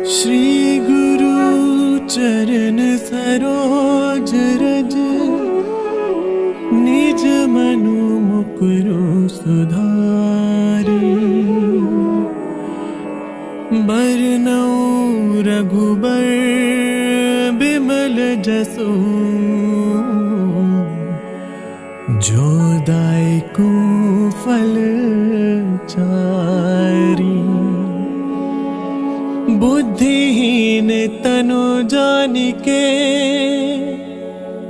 श्री गुरु चरण सरोज रज, निज मनु मुकुरु सुधारी। बरनउँ रघुबर बिमल जसु, जो दायकु फल चारी। बुद्धिहीन तनु जानिके,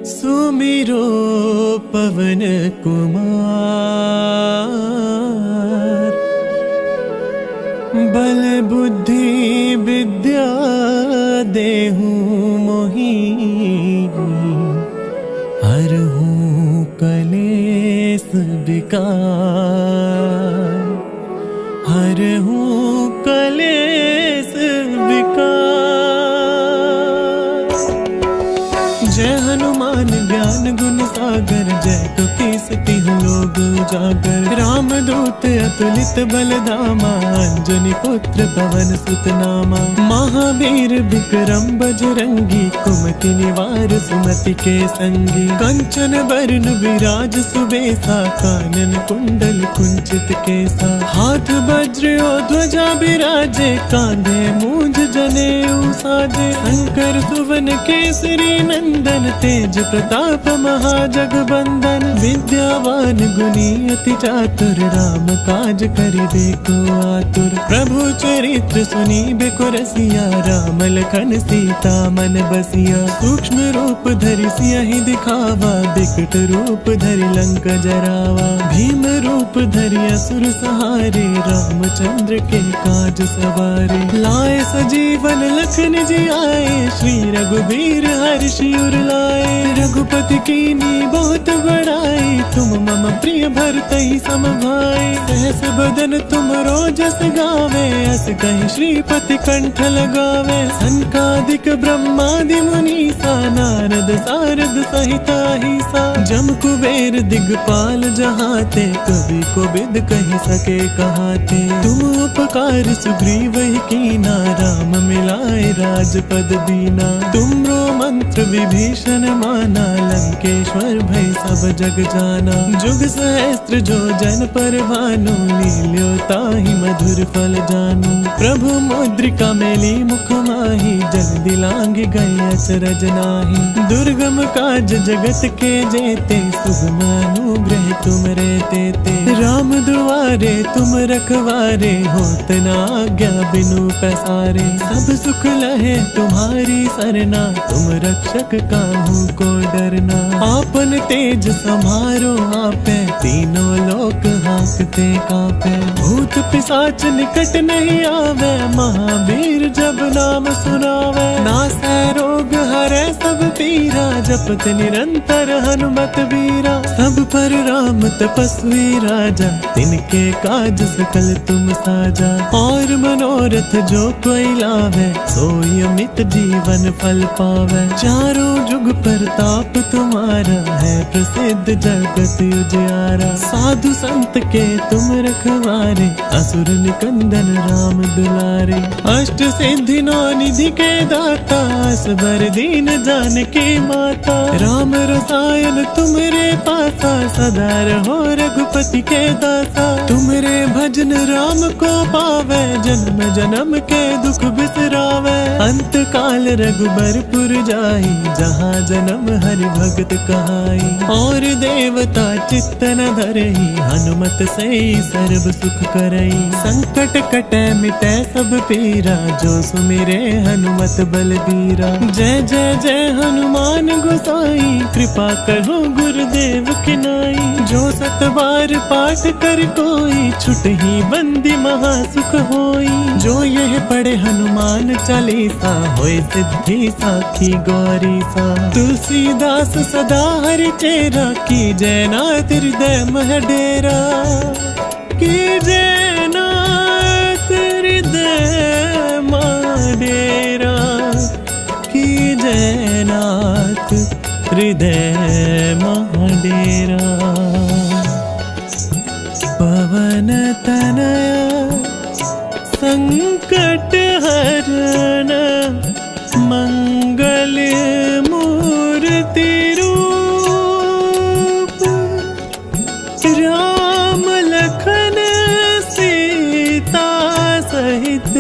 सुमिरो पवन कुमार। बल बुद्धि विद्या देहु मोहि, हरहु कलेस विकार। हरहु कलेस विकार। जय हनुमान ज्ञान गुण सागर, जय कपीसति लोक उजागर। राम दूत अतुलित बल धामा, अंजनी पुत्र पवन सुत नामा। महावीर विक्रम बजरंगी, कुमति निवार सुमति के संगी। कंचन बरन विराज सुबेसा, कानन कुंडल कुंचित केसा। हाथ वज्र और ध्वजा बिराजे, कांधे मूंज जनेऊ साजे। शंकर सुवन केसरी नंदन, तेज प्रताप महाजगबंदन। विद्यावान गुणी अति चातुर, राम काज करिबे को आतुर। प्रभु चरित्र सुनिबे को रसिया, राम लखन सीता मन बसिया। सूक्ष्म रूप धरि सियहि दिखावा, बिकट रूप धरि लंक जरावा। भीम रूप धरि असुर सहारे, रामचंद्र के काज सवारे। लाए सजीवन लखन जियाए, श्री रघुबीर हर्षि उर लाए। रघुपति कीन्ही बहुत बड़ाई, तुम मम प्रिय भरतहि सम भाई। सहस बदन तुम रोजस गावे, अस कहि श्रीपति कंठ लगावे। सनकादिक ब्रह्मादि मुनीसा, नारद सारद सहित अहिसा। जम कुबेर दिगपाल जहाते, कवि कोविद कहि सके कहाते। तुम उपकार सुग्रीवहि कीना, राम मिलाए राजपद दीना। तुमरो मंत्र विभीषण माना, लंकेश्वर भय सब जग जाना। जुग सहस्त्र जो जन पर भानु, लील्यो ताहि मधुर फल जानू। प्रभु मुद्रिका मेली मुख माहि, जल दिलांग गए अचरज नाहि। दुर्गम काज जगत के जेते, सुगम अनुग्रह तुम रे तेते। राम दुआरे तुम रखवारे, होत न आज्ञा बिनु पैसारे। सब सुख लहे तुम्हारी सरना, तुम रक्षक काहू को डरना। आपन तेज समारो आपे, तीनों लोक हांकते कांपे। भूत पिशाच निकट नहीं आवे, महावीर जब नाम सुनावे। नासै रोग हरै सब पीरा, जपत निरंतर हनुमत वीरा। सब पर राम तपस्वी राजा, तिनके काज सकल तुम साजा। और मनोरथ जो कोई लावे, सोई अमित जीवन फल पावे। चारों जुग प्रताप तुम्हारा, है प्रसिद्ध जगत उजियारा। साधु संत के तुम रखवारे, असुर निकंदन राम दुलारे। अष्ट सिद्धि नौ निधि के दाता, असबर दीन जानकी माता। राम रसायन तुमरे पासा, सदा रहो रघुपति के दासा। तुमरे भजन राम को पावे, जन्म जन्म के दुख बिसरावे। अंत काल रघुबरपुर जाई, जहाँ जन्म हरि भगत कहाई। और देवता चित्त न धरई, हनुमत से सर्व सुख करई। संकट कटै मिटै सब पीरा, जो सुमिरे हनुमत बलबीरा। जय जय जय हनुमान गोसाई, कृपा करो गुरुदेव की नाई। जो सत बार पाठ कर कोई, छुटहि बंदी महा सुख होई। जो यह पढ़े हनुमान चालीसा, होय सिद्धि साखी गौरी सा। तुलसीदास सदा हरि चेरा, की जय नाथ हृदय मह डेरा। की जय नाथ हृदय मह डेरा। की जय नाथ हृदय मह डेरा। पवन तनया संकट हरण मंगल मूर्ति रूप, राम लखन सीता सहित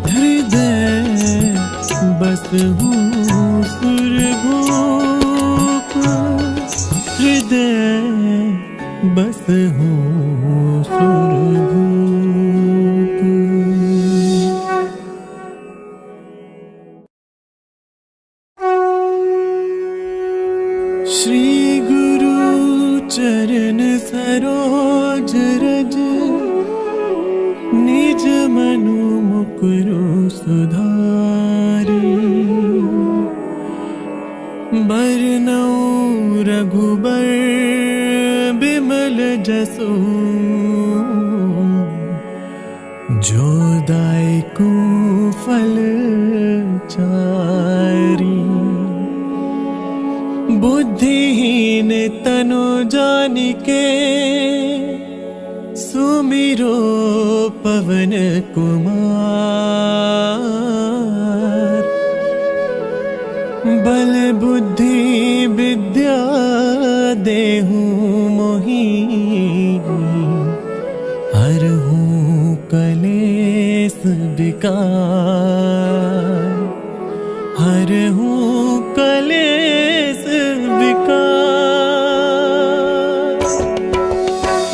हृदय बसहु सुरभूप, हृदय बसहु सुरभूप। श्री गुरु चरण सरोज रज, निज मनु मुकुरु सुधारी, बरनउँ रघुबर बिमल जसु, जो दायकु फल चारी। बुद्धिहीन तनु जानिके, सुमिरो पवन कुमार। बल बुद्धि विद्या देहु मोहि, हरहु कलेस विकार, हरहु कलेस विकार।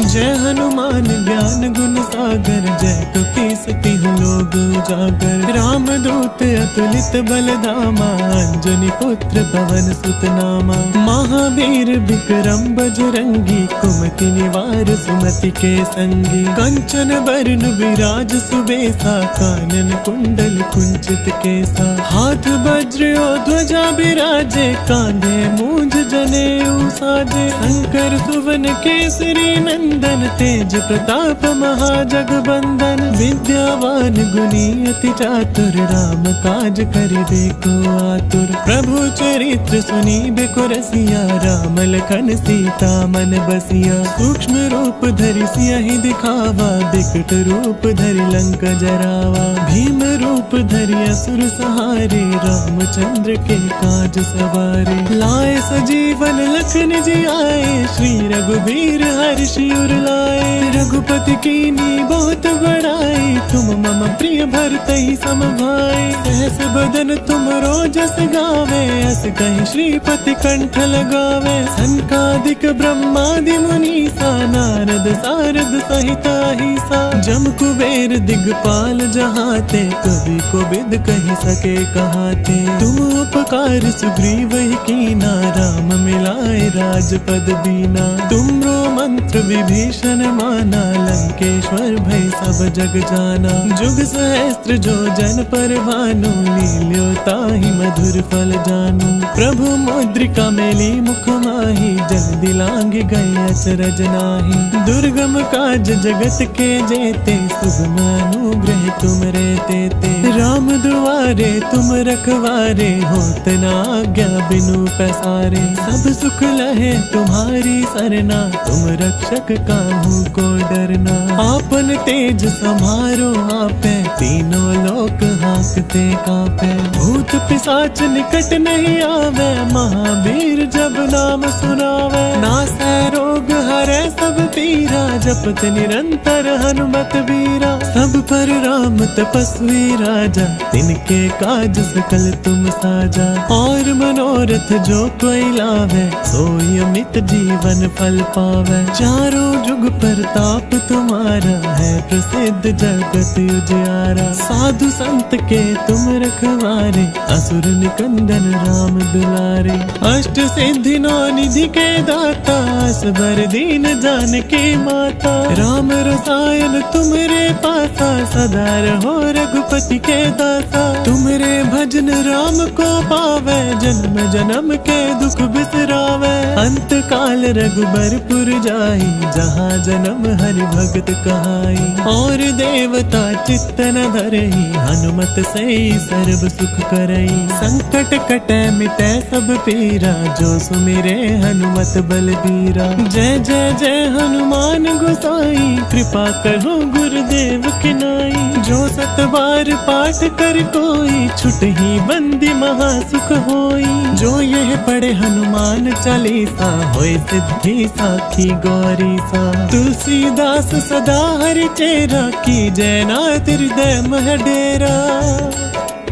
जय हनुमान ज्ञान गुण सागर, जय कपीस तिहु लोक उजागर। राम दूत अतुलित बल धामा, अंजनी पुत्र पवन सुत नामा। महावीर विक्रम बजरंगी, कुमति निवार सुमति के संगी। कंचन बरन विराज सुबेसा, कानन कुंडल कुंचित केसा। हाथ वज्र और ध्वजा बिराजे, कांधे मूंज जनेऊ साजे। शंकर सुवन केसरी नंदन, तेज प्रताप महाजगबंदन। विद्यावान गुणी अति चातुर, राम काज करिबे को आतुर। प्रभु चरित्र सुनिबे को रसिया, राम लखन सीता मन बसिया। सूक्ष्म रूप धरि सियहि दिखावा, बिकट रूप धरि लंक जरावा। भीम रूप धरि असुर सहारे, रामचंद्र के काज सवारे। लाए सजीवन लखन जियाए, श्री रघुबीर हर्षि उर लाए। रघुपति कीन्ही बहुत बड़ाई, तुम मम प्रिय भरतहि सम भाई। सहस बदन तुम रोजस गावे, अस कहि श्रीपति कंठ लगावे। सनकादिक ब्रह्मादि मुनीसा, नारद सारद सहित अहिसा। जम कुबेर दिगपाल जहाते, कवि कोविद कहि सके कहाते। तुम उपकार सुग्रीवहि कीना, राम मिलाए राजपद दीना। तुमरो मंत्र विभीषण माना, लंकेश्वर भय सब जग जाना। जुग सहस्त्र जो जन पर भानु, लील्यो ताहि मधुर फल जानू। प्रभु मुद्रिका मेली मुख माहि, जल दिलांघि गए अचरज नाहि। दुर्गम काज जगत के जेते, सुगम अनुग्रह तुम रे तेते। राम दुआरे तुम रखवारे, होत न आज्ञा बिनु पैसारे। सब सुख लहे तुम्हारी सरना, तुम रक्षक काहू को डरना। आपन तेज समारो आपे, तीनों लोक हाँकते कांपे। भूत पिशाच निकट नहीं आवे, महावीर जब नाम सुनावे। नासै रोग हरै सब पीरा, जपत निरंतर हनुमत वीरा। सब पर राम तपस्वी राजा, तिनके काज सकल तुम साजा। और मनोरथ जो कोई लावे, सोई अमित जीवन फल पावे। चारों जुग प्रताप तुम्हारा, है प्रसिद्ध जगत उजियारा। साधु संत के तुम रखवारे, असुर निकंदन राम दुलारे। अष्ट सिद्धि नौ निधि के दाता, असबर दीन जानकी माता। राम रसायन तुमरे पासा, सदा रहो रघुपति के दासा। तुमरे भजन राम को पावे, जन्म जन्म के दुख बिसरावे। अंत काल रघुबरपुर जाई, जहाँ जन्म हरि भगत कहाई। और देवता चित्त न धरई, हनुमत से सर्व सुख करई। संकट कटै मिटै सब पीरा, जो सुमिरे हनुमत बलबीरा। जय जय जय हनुमान गोसाई, कृपा करो गुरुदेव की नाई। जो 7 बार पाठ कर कोई छुट ही बंदी महासुख होई। जो यह पढ़े हनुमान चालीसा होए सिद्धि साखी गौरी सा। तुलसीदास सदा हरि चेरा की जयनाथ हृदय मह डेरा।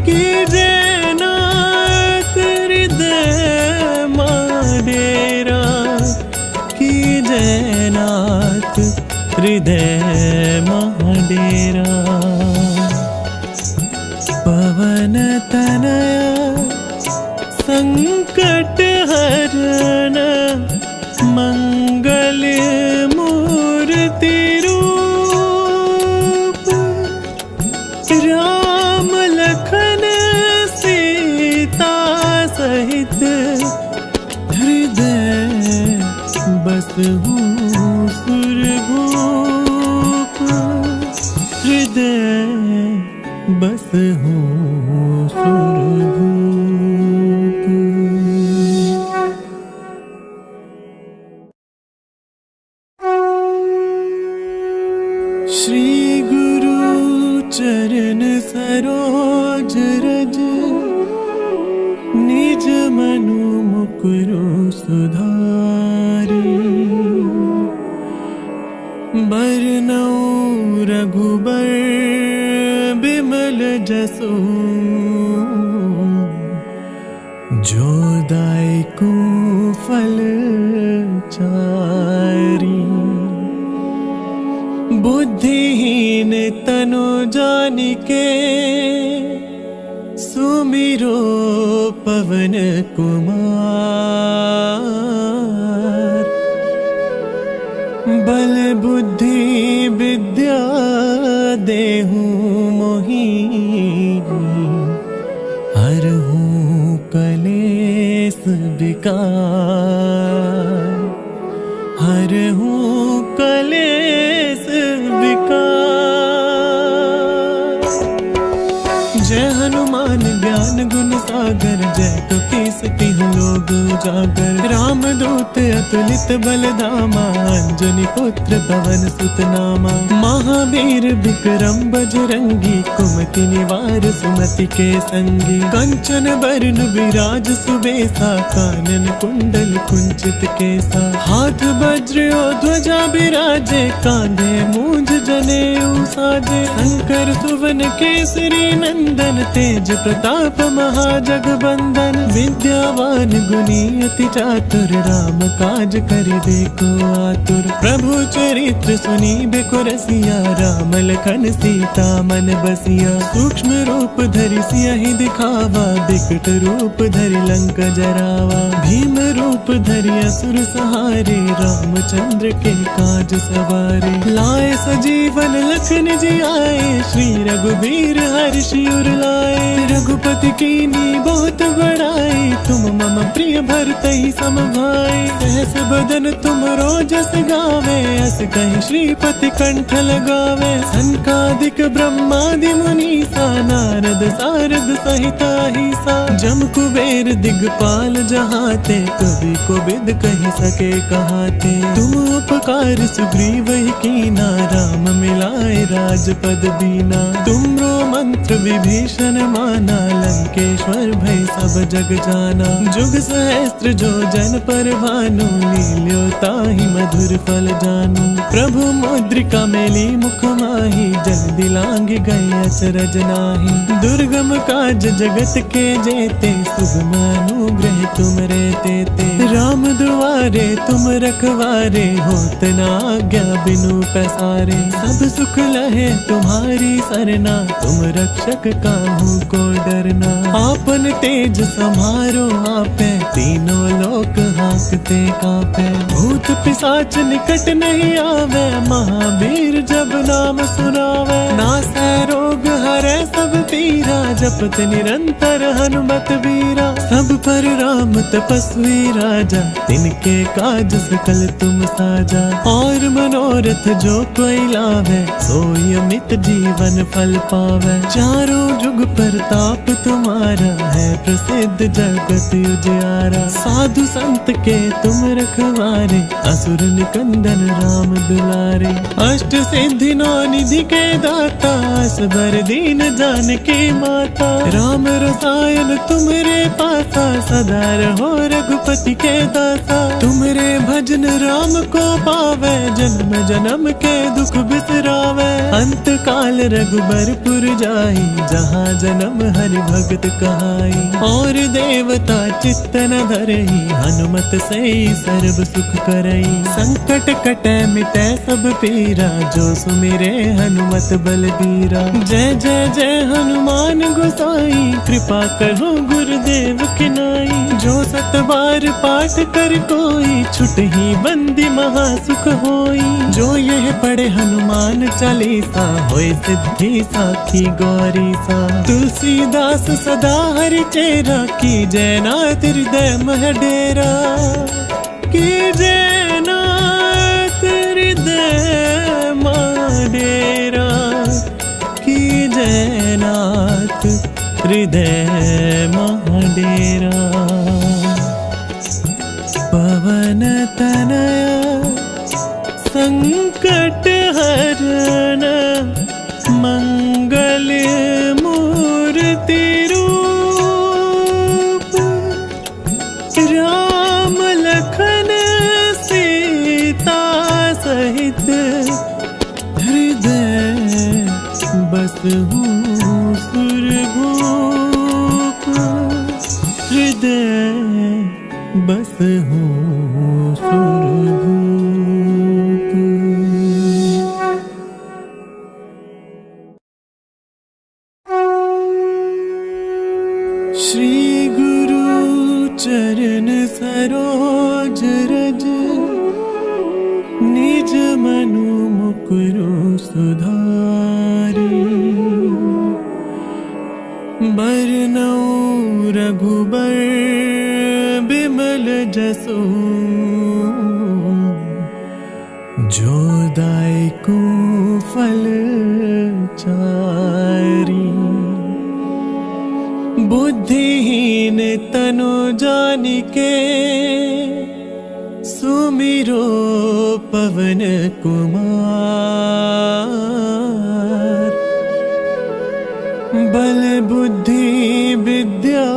की जयनाथ हृदय मह डेरा। की जयनाथ हृदय मह डेरा। पवन तनया संकट हरण मंगल मूर्ति रूप। राम लखन सीता सहित हृदय बसहु सुरभूप। हृदय बसहु सुरभूप। श्री गुरु चरण सरोज रज निज मनु मुकुरु सुधारी। बरनउँ रघुबर बिमल जसु जो दायकु फल चारी। बुद्धिहीन तनु जानिके सुमिरो पवन कुमार। बल बुद्धि विद्या देहु मोहि हरहु कलेस विकार। हरहु कलेस विकार। जय हनुमान ज्ञान गुण सागर जय कपीस तिहु लोक उजागर। राम दूत अतुलित बल धामा अंजनी पुत्र पवन सुत नामा। महावीर विक्रम बजरंगी कुमति निवार सुमति के संगी। कंचन बरन विराज सुबेसा कानन कुंडल कुंचित केसा। हाथ वज्र और ध्वजा बिराजे कांधे मूंज जनेऊ साजे। शंकर सुवन केसरी नंदन तेज प्रताप महाजगबंदन। विद्यावान गुणी अति चातुर राम काज करिबे को आतुर। प्रभु चरित्र सुनिबे रसिया राम लखन सीता मन बसिया। सूक्ष्म रूप धरि सियहि दिखावा बिकट रूप धरि लंक जरावा। भीम रूप धरि असुर सहारे रामचंद्र के काज सवारे। लाए सजीवन लखन जियाए श्री रघुबीर हर्षि उर लाए। रघुपति कीनी बहुत बड़ाई तुम मम प्रिय भरतहि सम भाई। सहस बदन तुम रोजस गावे अस कहि श्रीपति कंठ लगावे। सनकादिक ब्रह्मादि मुनीसा नारद सारद सहित अहिसा। जम कुबेर दिगपाल जहाते कवि कोविद कहि सके कहाते। तुम उपकार सुग्रीव ही कीना राम मिलाए राजपद दीना। तुमरो मंत्र विभीषण माना लंकेश्वर भय सब जग जाना। जुग सहस्त्र जो जन पर भानु लील्यो ताहि मधुर फल जानू। प्रभु मुद्रिका मेली मुख माहि जल्दी लांग गए अचरज नाहि। दुर्गम काज जगत के जेते सुगम अनुग्रह तुम रे तेते। राम दुआरे तुम रखवारे होत न आज्ञा बिनु पैसारे। सब सुख लहे तुम्हारी सरना तुम रक्षक काहू को डरना। आपन तेज समारो आपे तीनों लोक हांकते कांपे। भूत पिशाच निकट नहीं आवे महावीर जब नाम सुनावे। नासै रोग हरै सब पीरा जपत निरंतर हनुमत वीरा। सब पर राम तपस्वी राजा, तिनके काज सकल तुम साजा। और मनोरथ जो कोई लावे, सोई अमित जीवन फल पावे। चारों जुग प्रताप तुम्हारा, है प्रसिद्ध जगत उजियारा। साधु संत के तुम रखवारे, असुर निकंदन राम दुलारे। अष्ट सिद्धि नौ निधि के दाता, असबर दीन जानकी माता। राम रसायन तुम्हारे पासा, सदा रहो रघुपति के दासा। तुम्हारे भजन राम को पावे, जन्म जन्म के दुख बिसरावे। अंत काल रघुबरपुर जाई, जहाँ जन्म हरि भगत कहाई। और देवता चित्त न धरई, हनुमत से सर्व सुख करई। संकट कटे मिटे सब पीरा, जो सुमिरे हनुमत बलबीरा। जय जय जय हनुमान गोसाई, कृपा करो गुरुदेव की नाई। जो सत बार पाठ कर कोई, छुटहि बंदी महासुख होई। जो यह पढ़े हनुमान चालीसा, होय सिद्धि साखी गौरी सा। तुलसीदास सदा हरि चेरा, की जय नाथ हृदय मह डेरा। की जय नाथ हृदय मह डेरा। की जय नाथ हृदय मह डेरा। पवन तनया संकट हरण, मंगल मूर्ति रूप। राम लखन सीता सहित, हृदय बसहु सुरभूप। हृदय बसहु सुरभूप। श्री गुरु चरण सरोज रज, निज मनु मुकुरु सुधारी। बरनउँ रघुबर बिमल जसु, जो दायकु फल चारी। बुद्धिहीन तनु जानिके, सुमिरो पवन कुमार। बल बुद्धि विद्या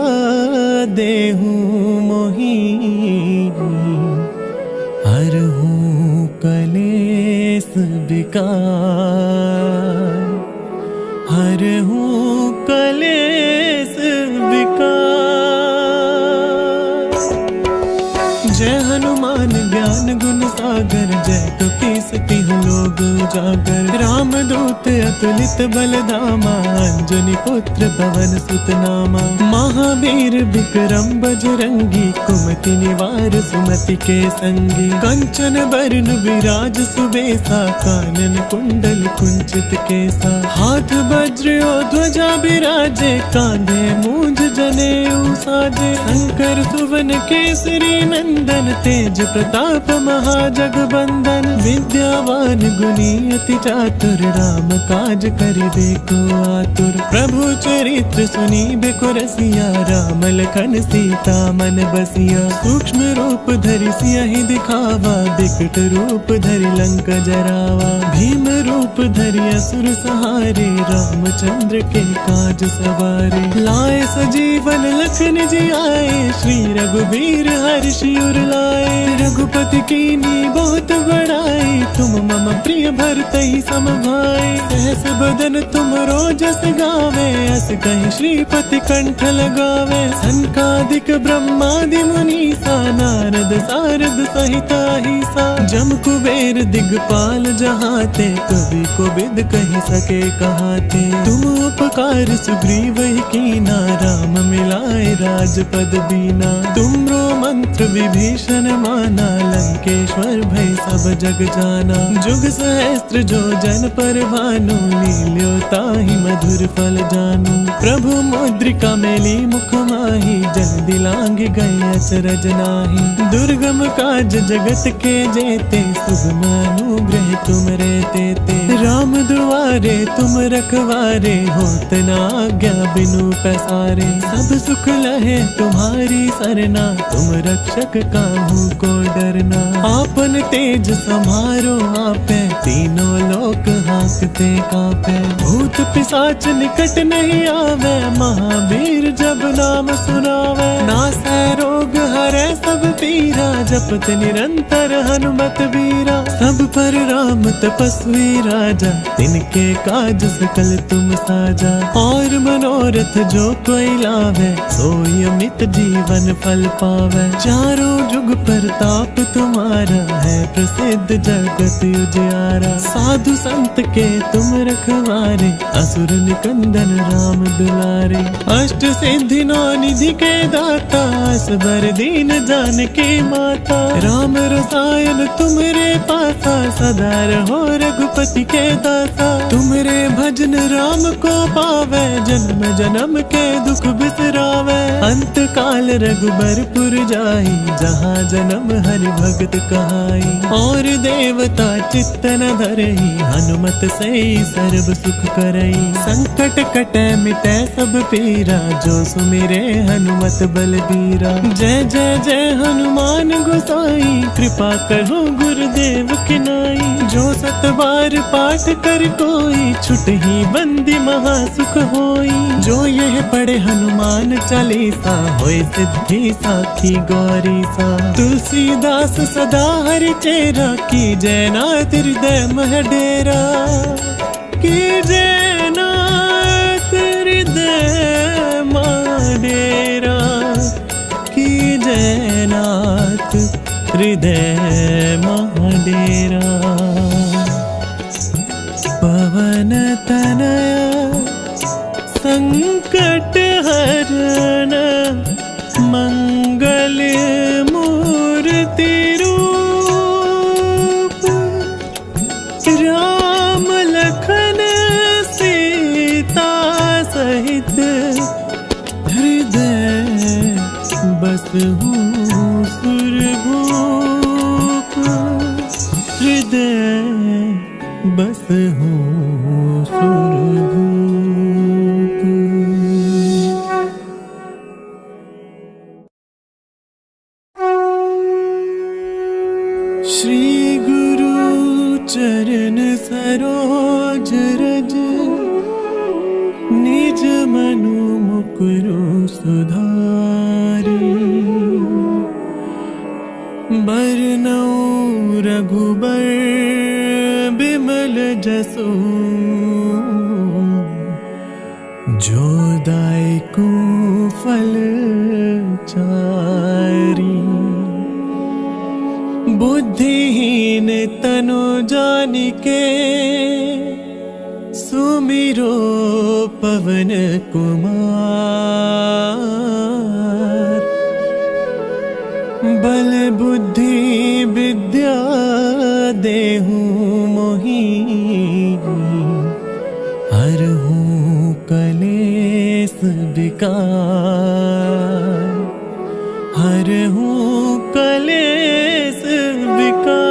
देहु मोहि, हरहु कलेस विकार। हरहु कलेस विकार। जय हनुमान ज्ञान गुण सागर, जय कपीस तिहुँ लोक उजागर। राम दूत अतुलित बल धामा, अंजनी पुत्र पवन सुत नामा। महावीर विक्रम बजरंगी, कुमति निवार सुमति के संगी। कंचन बरन विराज सुबेसा, कानन कुंडल कुंचित केसा। हाथ वज्र और ध्वजा बिराजे, कांधे मूंज जनेऊ साजे। शंकर सुवन केसरी नंदन, तेज प्रताप महाजगबंदन। विद्यावान गुणी अति चातुर, राम काज करिबे को आतुर। प्रभु चरित्र सुनिबे को रसिया, राम लखन सीता मन बसिया। सूक्ष्म रूप धरि सियहि दिखावा, बिकट रूप धरि लंक जरावा। भीम रूप धरि असुर सहारे, रामचंद्र के काज सवारे। लाए सजीवन लखन जियाए, श्री रघुबीर हर्षि उर लाए। रघुपति कीन्ही बहुत बड़ाई, तुम मम प्रिय भरतहि सम भाई। सहस बदन तुम रोजस गावे, अस कहि श्रीपति कंठ लगावे। सनकादिक ब्रह्मादि मुनीसा, नारद सारद सहित अहिसा। जम कुबेर दिगपाल जहाते, कवि कोविद कहि सके कहाते। तुम उपकार सुग्रीव ही कीना, राम मिलाए राजपद दीना। तुमरो मंत्र विभीषण माना, लंकेश्वर भय सब जग जाना। जाना। जुग सहस्त्र जो जन पर भानु, लील्यो ताहि मधुर फल जानू। प्रभु मुद्रिका मेली मुख माही, जल दिलांग गए अचरज नाही। दुर्गम काज जगत के जेते, सुगम अनुग्रह तुम रे तेते। राम दुआरे तुम रखवारे, होत न आज्ञा बिनु पैसारे। सब सुख लहे तुम्हारी सरना, तुम रक्षक काहू को डरना। आपन तेज समारो आपे, तीनों लोक हाँकते कापे। भूत पिशाच निकट नहीं आवे, महावीर जब नाम सुनावे। नासै रोग हरै सब पीरा, जपत निरंतर हनुमत बीरा। सब पर राम तपस्वी राजा, तिनके काज सकल तुम साजा। और मनोरथ जो कोई लावे, सोई अमित जीवन फल पावे। चारों जुग प्रताप तुम्हारा, है प्रसिद्ध जगत उजियारा। साधु संत के तुम रखवारे, असुर निकंदन राम दुलारे। अष्ट सिद्धि नौ निधि के दाता, असबर दीन जानकी माता। राम रसायन तुमरे पासा, सदा रहो रघुपति के दासा। तुमरे भजन राम को पावे, जन्म जन्म के दुख बिसरावे। अंत काल रघुबरपुर जाई, जहाँ जन्म हरि भगत कहाई। और देवता चित्त न धरई, हनुमत से सर्व सुख करई। संकट कटै मिटै सब पीरा, जो सुमिरे हनुमत बलबीरा। जय जय जय हनुमान गोसाई, कृपा करो गुरुदेव की नाई। जो सत बार पाठ कर कोई, छुटहि बंदी महा सुख होई। जो यह पढ़े हनुमान चालीसा, होय सिद्धि साखी गौरी सा। तुलसीदास सदा हरि चेरा, की जय नाथ हृदय मह डेरा। की जय नाथ हृदय मह डेरा। की जय नाथ हृदय मह डेरा। पवन तनया संकट हरण, मंगल मूर्ति रूप। राम लखन सीता सहित, हृदय बसहु सुरभूप। हृदय बसहु सुरभूप। श्री गुरु चरण सरोज रज, निज मनु मुकुरु सुधारी। बरनउँ रघुबर बिमल जसु, जो दायकु फल चारी। बुद्धिहीन तनु जानिके, सुमिरो पवन कुमार। बल बुद्धि विद्या देहु मोहि, हरहु कलेस विकार। हरहु कलेस विकार।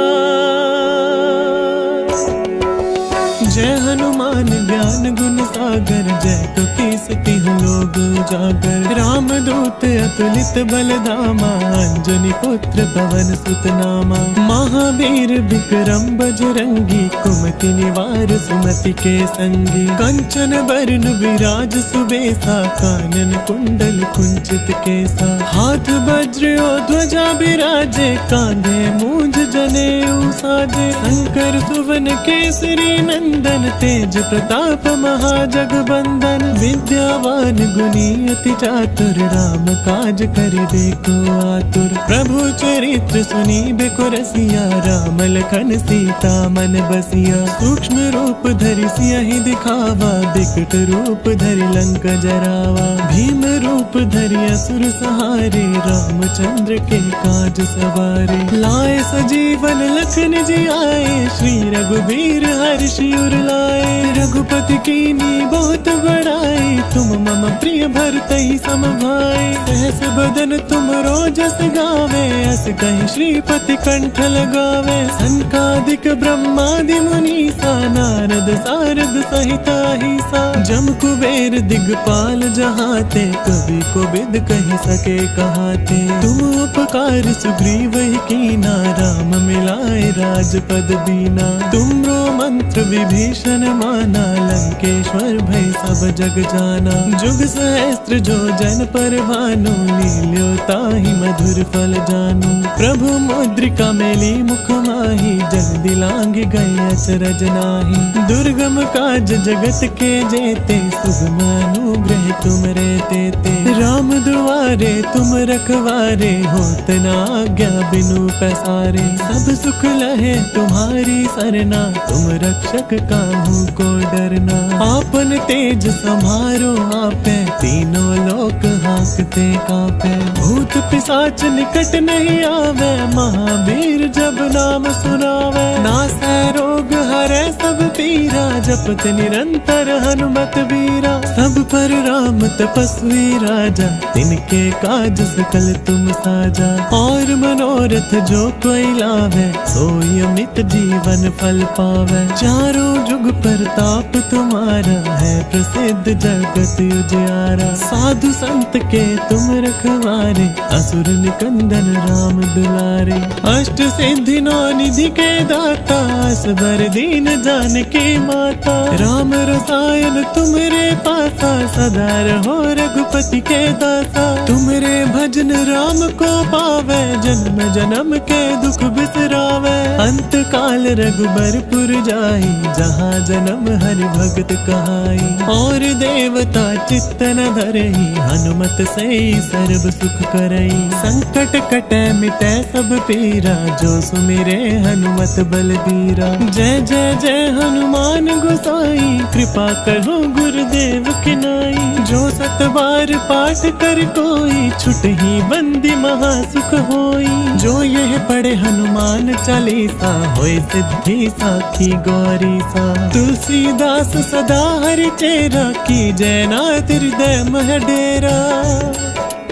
जय हनुमान ज्ञान गुण सागर, जय कपीस तिहुँ लोक उजागर। राम दूत अतुलित बल धामा, अंजनी पुत्र पवन सुत नामा। महावीर विक्रम बजरंगी, कुमति निवार सुमति के संगी। कंचन बरन विराज सुबेसा, कानन कुंडल कुंचित केसा। हाथ वज्र और ध्वजा बिराजे, कांधे मूंज जनेऊ साजे। शंकर सुवन केसरी नंदन, तेज प्रताप महाजगबंदन। विद्यावान सुनी अति चातुर, राम काज करिबे को आतुर। प्रभु चरित्र सुनी बेको रसिया, राम लखन सीता मन बसिया। सूक्ष्म रूप धरि सियहि दिखावा, बिकट रूप धरि लंक जरावा। भीम रूप धरि असुर सहारे, रामचंद्र के काज सवारे। लाए सजीवन लखन जी आए, श्री रघुबीर हर्षि उर लाए। रघुपति कीनी बहुत बड़ाई, तुम मम प्रिय भरतहि सम भाई। सहस बदन तुम रोजस गावे, अस कहि श्रीपति कंठ लगावे। सनकादिक ब्रह्मादि मुनीसा, नारद सारद सहित अहिसा। जम कुबेर दिगपाल जहाते, कवि कोविद कहि सके कहाते। तुम उपकार सुग्रीव ही कीना, राम मिलाए राजपद दीना। तुमरो मंत्र विभीषण माना, लंकेश्वर भय सब जग जाना। जुग सहस्त्र जो जन पर भानु, लील्यो ताहि मधुर फल जानु। प्रभु मुद्रिका मेली मुख माहि, जग दिलांग गए अचरज नाही। दुर्गम काज जगत के जेते, सुगम अनुग्रह तुम रे तेते। राम दुआरे तुम रखवारे, होत न आज्ञा बिनु पैसारे। सब सुख लहे तुम्हारी सरना, तुम रक्षक काहू को डरना। आपन तेज समारो आपे, तीनों लोक हांकते कांपे। भूत पिशाच निकट नहीं आवे, महावीर जब नाम सुनावे। नासै रोग हरै सब पीरा, जपत निरंतर हनुमत वीरा। सब पर राम तपस्वी राजा, तिनके काज सकल तुम साजा। और मनोरथ जो कोई लावे, सोई अमित जीवन फल पावे। चारों जुग परताप तुम्हारा, है प्रसिद्ध जगत उजियारा। साधु संत के तुम रखवारे, असुर निकंदन राम दुलारे। अष्ट सिद्धि नौ निधि के दाता, असबर दीन जानकी माता। राम रसायन तुमरे पासा, सदा रहो रघुपति के दासा। तुमरे भजन राम को पावे, जन्म जन्म के दुख बिसरावे। अंत काल रघुबरपुर जाई, जहाँ जन्म हरि भगत कहाई। और देवता चित्त न धरई, हनुमत से सर्व सुख करई। संकट कटे मिटे सब पीरा, जो सुमिरे हनुमत बलबीरा। जय जय जय हनुमान गोसाई, कृपा करो गुरुदेव की नाई। जो सत बार पाठ कर कोई, छुटहि बंदी महा सुख होई। जो यह पढ़े हनुमान चालीसा, होय सिद्धि साखी गौरी सा। तुलसीदास सदा हरि चेरा, की जय नाथ हृदय मह डेरा।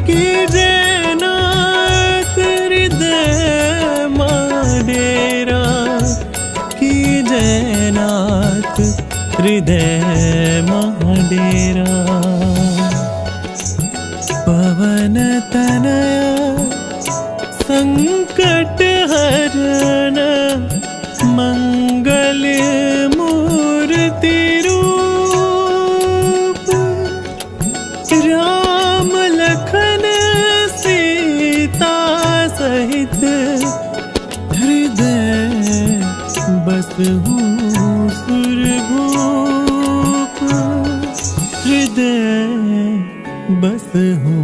की जय नाथ हृदय मह डेरा। की जय नाथ हृदय मह डेरा। पवन तनया संकट हरण, मंगल मूर्ति रूप। राम लखन सीता सहित, हृदय बसहु सुरभूप। हृदय बसहु